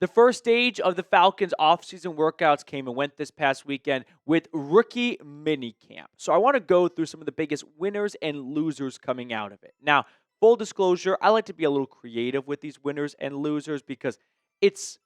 The first stage of the Falcons offseason workouts came and went this past weekend with rookie minicamp. So I want to go through some of the biggest winners and losers coming out of it. Now, full disclosure, I like to be a little creative with these winners and losers because it's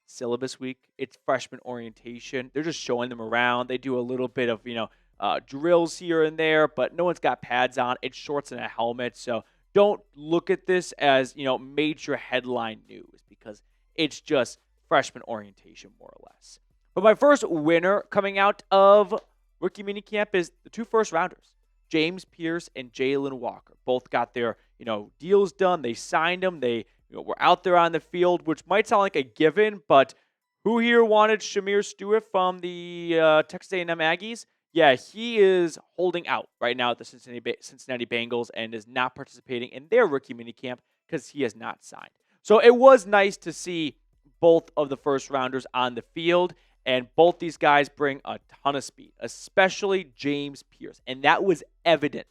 syllabus week, it's freshman orientation. They're just showing them around. They do a little bit of, drills here and there, but no one's got pads on. It's shorts and a helmet. So don't look at this as, major headline news because it's just freshman orientation, more or less. But my first winner coming out of rookie minicamp is the two first rounders, James Pearce and Jalon Walker. Both got their, deals done. They signed them. They were out there on the field, which might sound like a given, but who here wanted Shamir Stewart from the Texas A&M Aggies? Yeah, he is holding out right now at the Cincinnati Bengals and is not participating in their rookie minicamp because he has not signed. So it was nice to see both of the first rounders on the field, and both these guys bring a ton of speed, especially James Pearce, and that was evident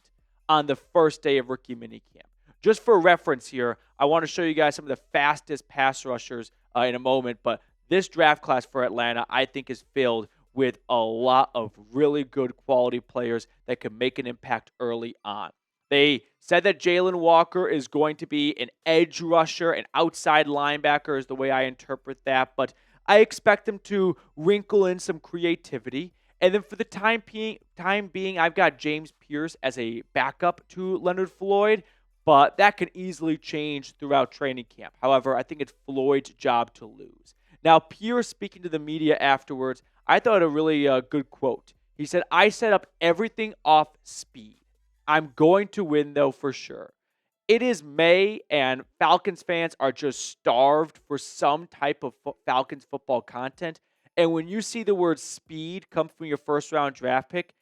on the first day of rookie minicamp. Just for reference here, I want to show you guys some of the fastest pass rushers in a moment, but this draft class for Atlanta, I think, is filled with a lot of really good quality players that can make an impact early on. They said that Jalon Walker is going to be an edge rusher, an outside linebacker is the way I interpret that, but I expect him to wrinkle in some creativity. And then for the time being, I've got James Pearce as a backup to Leonard Floyd, but that can easily change throughout training camp. However, I think it's Floyd's job to lose. Now, Pearce, speaking to the media afterwards, I thought a really good quote. He said, "I set up everything off speed. I'm going to win, though, for sure. It is May, and Falcons fans are just starved for some type of Falcons football content. And when you see the word speed come from your first-round draft pick,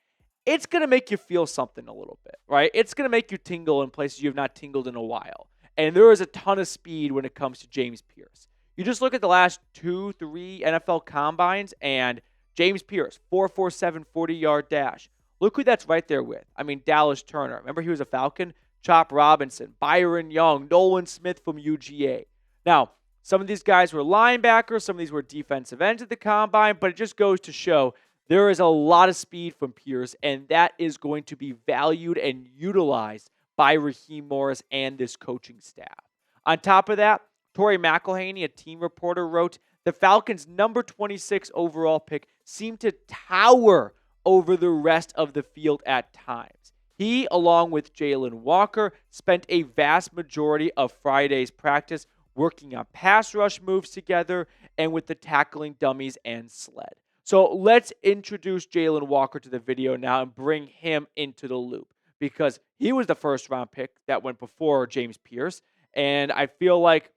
it's going to make you feel something a little bit, right? It's going to make you tingle in places you have not tingled in a while. And there is a ton of speed when it comes to James Pearce. You just look at the last 2-3 NFL combines, and James Pearce, 4.47 40-yard dash. Look who that's right there with. I mean, Dallas Turner. Remember he was a Falcon? Chop Robinson, Byron Young, Nolan Smith from UGA. Now, some of these guys were linebackers. Some of these were defensive ends at the combine. But it just goes to show there is a lot of speed from Pearce, and that is going to be valued and utilized by Raheem Morris and this coaching staff. On top of that, Tori McElhaney, a team reporter, wrote, the Falcons' number 26 overall pick seemed to tower over the rest of the field at times. He, along with Jalon Walker, spent a vast majority of Friday's practice working on pass rush moves together and with the tackling dummies and sled. So let's introduce Jalon Walker to the video now and bring him into the loop because he was the first round pick that went before James Pearce. And I feel like,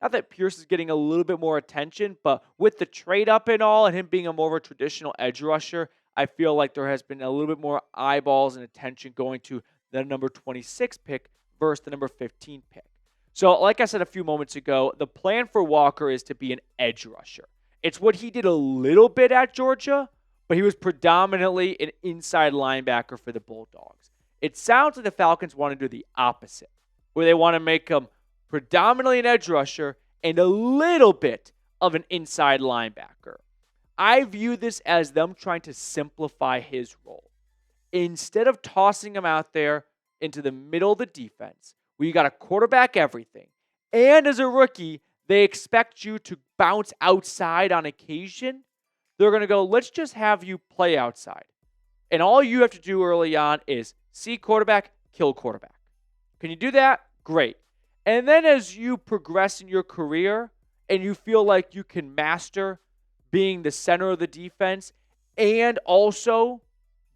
not that Pearce is getting a little bit more attention, but with the trade up and all and him being a more of a traditional edge rusher, I feel like there has been a little bit more eyeballs and attention going to the number 26 pick versus the number 15 pick. So like I said a few moments ago, the plan for Walker is to be an edge rusher. It's what he did a little bit at Georgia, but he was predominantly an inside linebacker for the Bulldogs. It sounds like the Falcons want to do the opposite, where they want to make him predominantly an edge rusher and a little bit of an inside linebacker. I view this as them trying to simplify his role. Instead of tossing him out there into the middle of the defense, where you got to quarterback everything, and as a rookie, they expect you to bounce outside on occasion, they're going to go, let's just have you play outside. And all you have to do early on is see quarterback, kill quarterback. Can you do that? Great. And then as you progress in your career and you feel like you can master being the center of the defense and also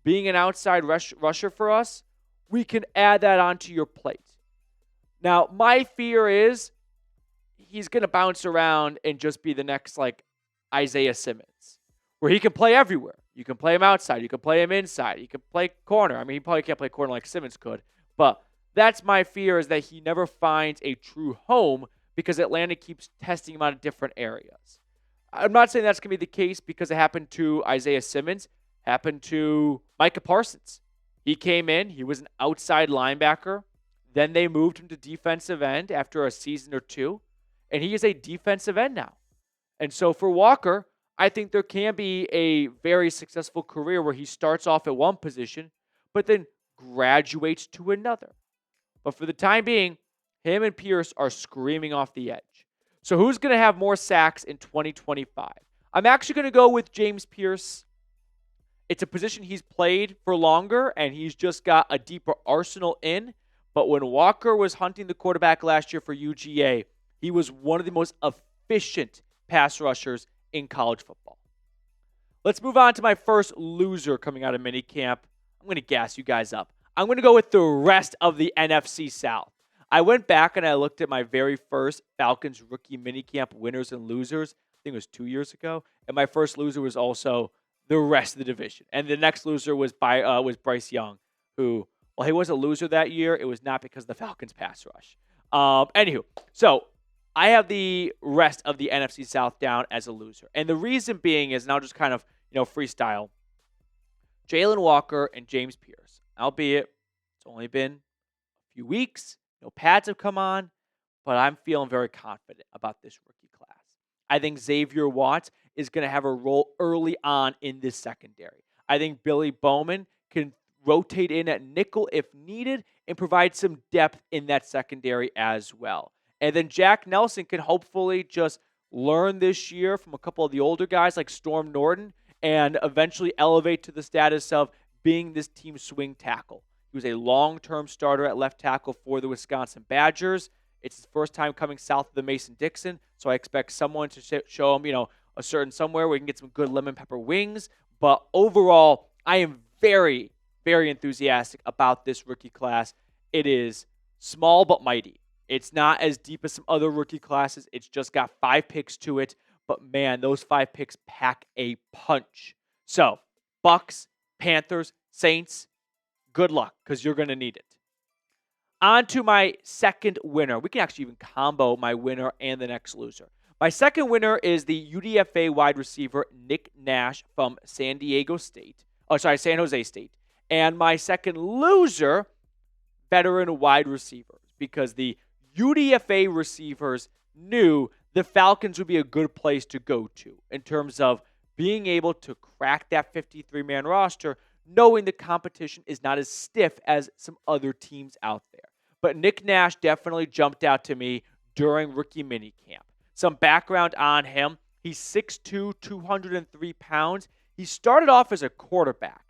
being an outside rusher for us, we can add that onto your plate. Now, my fear is he's going to bounce around and just be the next, like, Isaiah Simmons, where he can play everywhere. You can play him outside. You can play him inside. You can play corner. I mean, he probably can't play corner like Simmons could, but that's my fear, is that he never finds a true home because Atlanta keeps testing him out of different areas. I'm not saying that's going to be the case because it happened to Isaiah Simmons, happened to Micah Parsons. He came in, he was an outside linebacker. Then they moved him to defensive end after a season or two, and he is a defensive end now. And so for Walker, I think there can be a very successful career where he starts off at one position, but then graduates to another. But for the time being, him and Pearce are screaming off the edge. So who's going to have more sacks in 2025? I'm actually going to go with James Pearce. It's a position he's played for longer, and he's just got a deeper arsenal in. But when Walker was hunting the quarterback last year for UGA, he was one of the most efficient pass rushers in college football. Let's move on to my first loser coming out of minicamp. I'm going to gas you guys up. I'm going to go with the rest of the NFC South. I went back and I looked at my very first Falcons rookie minicamp winners and losers. I think it was 2 years ago. And my first loser was also the rest of the division. And the next loser was Bryce Young, who, well, he was a loser that year. It was not because of the Falcons pass rush. Anywho, so I have the rest of the NFC South down as a loser. And the reason being is, and I'll just kind of, freestyle, Jalon Walker and James Pearce. Albeit, it's only been a few weeks. No pads have come on, but I'm feeling very confident about this rookie class. I think Xavier Watts is going to have a role early on in this secondary. I think Billy Bowman can rotate in at nickel if needed and provide some depth in that secondary as well. And then Jack Nelson can hopefully just learn this year from a couple of the older guys like Storm Norton and eventually elevate to the status of being this team's swing tackle. He was a long-term starter at left tackle for the Wisconsin Badgers. It's his first time coming south of the Mason-Dixon, so I expect someone to show him, a certain somewhere where he can get some good lemon pepper wings. But overall, I am very, very enthusiastic about this rookie class. It is small but mighty. It's not as deep as some other rookie classes. It's just got 5 picks to it. But, man, those 5 picks pack a punch. So, Bucks, Panthers, Saints, good luck because you're going to need it. On to my second winner. We can actually even combo my winner and the next loser. My second winner is the UDFA wide receiver Nick Nash from San Jose State. And my second loser, veteran wide receivers, because the UDFA receivers knew the Falcons would be a good place to go to in terms of being able to crack that 53-man roster, knowing the competition is not as stiff as some other teams out there. But Nick Nash definitely jumped out to me during rookie minicamp. Some background on him. He's 6'2", 203 pounds. He started off as a quarterback.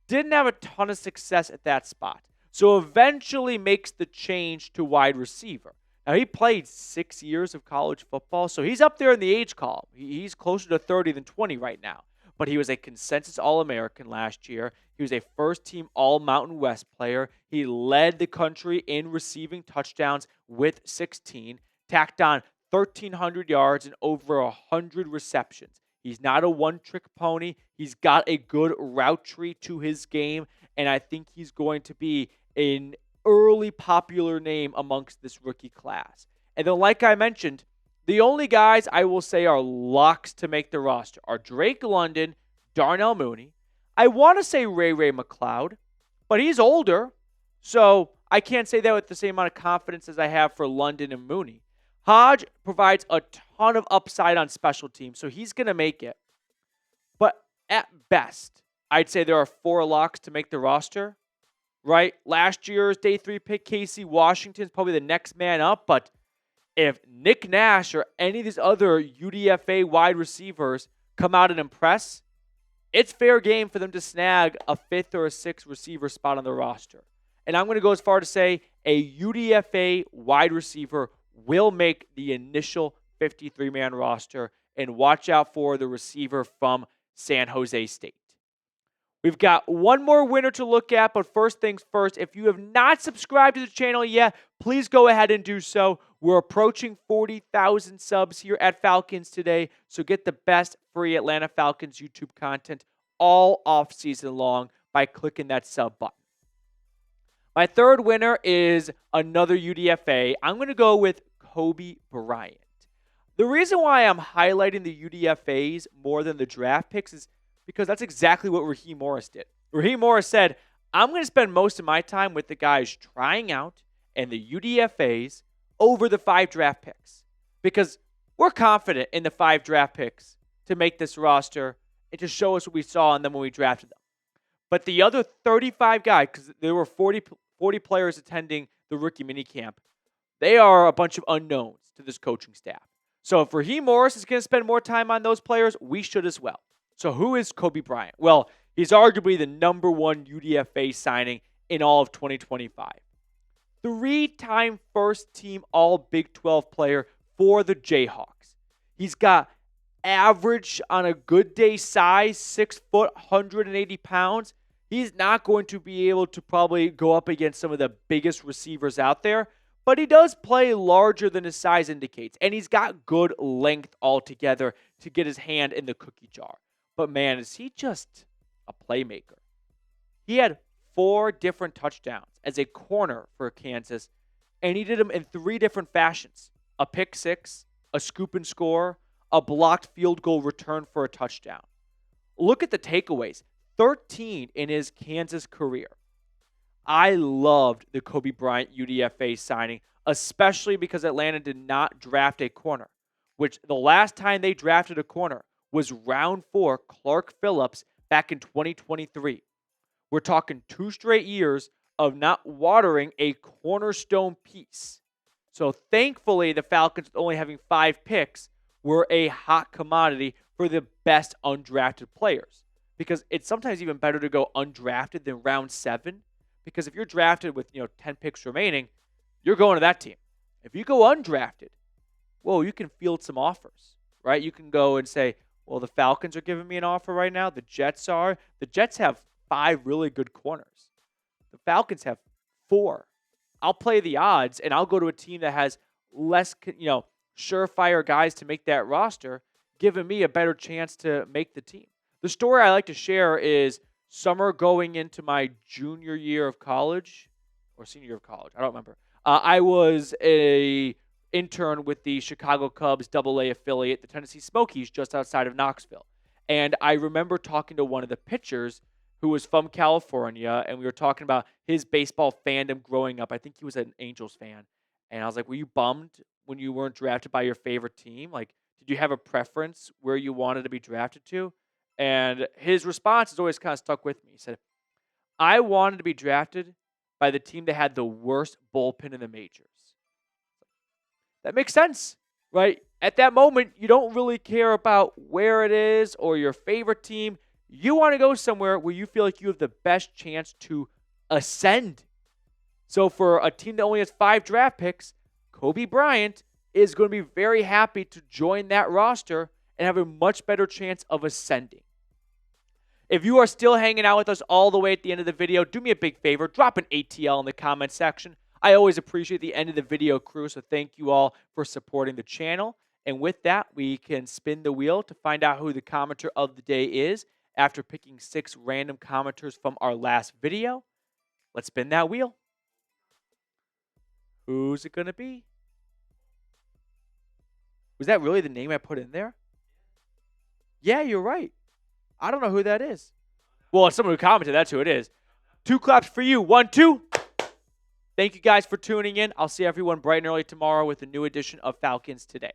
Didn't have a ton of success at that spot. So eventually makes the change to wide receiver. Now, he played 6 years of college football, so he's up there in the age column. He's closer to 30 than 20 right now. But he was a consensus All-American last year. He was a first-team All-Mountain West player. He led the country in receiving touchdowns with 16, tacked on 1,300 yards and over 100 receptions. He's not a one-trick pony. He's got a good route tree to his game, and I think he's going to be an early popular name amongst this rookie class. And then, like I mentioned, the only guys I will say are locks to make the roster are Drake London, Darnell Mooney. I want to say Ray McLeod, but he's older, so I can't say that with the same amount of confidence as I have for London and Mooney. Hodge provides a ton of upside on special teams, so he's going to make it. But at best, I'd say there are 4 locks to make the roster, right? Last year's day 3 pick, Casey Washington's probably the next man up, but if Nick Nash or any of these other UDFA wide receivers come out and impress, it's fair game for them to snag a 5th or a 6th receiver spot on the roster. And I'm going to go as far to say a UDFA wide receiver will make the initial 53-man roster, and watch out for the receiver from San Jose State. We've got one more winner to look at, but first things first, if you have not subscribed to the channel yet, please go ahead and do so. We're approaching 40,000 subs here at Falcons Today, so get the best free Atlanta Falcons YouTube content all off-season long by clicking that sub button. My third winner is another UDFA. I'm going to go with Cobee Bryant. The reason why I'm highlighting the UDFAs more than the draft picks is because that's exactly what Raheem Morris did. Raheem Morris said, I'm going to spend most of my time with the guys trying out and the UDFAs over the 5 draft picks because we're confident in the 5 draft picks to make this roster and to show us what we saw in them when we drafted them. But the other 35 guys, because there were 40 players attending the rookie minicamp, they are a bunch of unknowns to this coaching staff. So if Raheem Morris is going to spend more time on those players, we should as well. So who is Cobee Bryant? Well, he's arguably the number 1 UDFA signing in all of 2025. 3-time first-team All-Big 12 player for the Jayhawks. He's got average on a good day size, 6 foot, 180 pounds. He's not going to be able to probably go up against some of the biggest receivers out there, but he does play larger than his size indicates, and he's got good length altogether to get his hand in the cookie jar. But man, is he just a playmaker. He had 4 different touchdowns as a corner for Kansas, and he did them in 3 different fashions. A pick 6, a scoop and score, a blocked field goal return for a touchdown. Look at the takeaways. 13 in his Kansas career. I loved the Cobee Bryant UDFA signing, especially because Atlanta did not draft a corner, which the last time they drafted a corner was round 4, Clark Phillips, back in 2023. We're talking 2 straight years of not watering a cornerstone piece. So thankfully, the Falcons, only having 5 picks, were a hot commodity for the best undrafted players. Because it's sometimes even better to go undrafted than round 7. Because if you're drafted with 10 picks remaining, you're going to that team. If you go undrafted, well, you can field some offers, right? You can go and say, well, the Falcons are giving me an offer right now. The Jets are. The Jets have 5 really good corners. The Falcons have 4. I'll play the odds, and I'll go to a team that has less, surefire guys to make that roster, giving me a better chance to make the team. The story I like to share is summer going into my junior year of college, or senior year of college. I don't remember. I was a intern with the Chicago Cubs AA affiliate, the Tennessee Smokies, just outside of Knoxville. And I remember talking to one of the pitchers who was from California, and we were talking about his baseball fandom growing up. I think he was an Angels fan. And I was like, were you bummed when you weren't drafted by your favorite team? Like, did you have a preference where you wanted to be drafted to? And his response has always kind of stuck with me. He said, I wanted to be drafted by the team that had the worst bullpen in the majors. That makes sense, right? At that moment, you don't really care about where it is or your favorite team. You want to go somewhere where you feel like you have the best chance to ascend. So for a team that only has 5 draft picks, Cobee Bryant is going to be very happy to join that roster and have a much better chance of ascending. If you are still hanging out with us all the way at the end of the video, do me a big favor, drop an ATL in the comment section. I always appreciate the end of the video crew, so thank you all for supporting the channel. And with that, we can spin the wheel to find out who the commenter of the day is after picking 6 random commenters from our last video. Let's spin that wheel. Who's it going to be? Was that really the name I put in there? Yeah, you're right. I don't know who that is. Well, it's someone who commented. That's who it is. 2 claps for you. 1, 2. Thank you guys for tuning in. I'll see everyone bright and early tomorrow with a new edition of Falcons Today.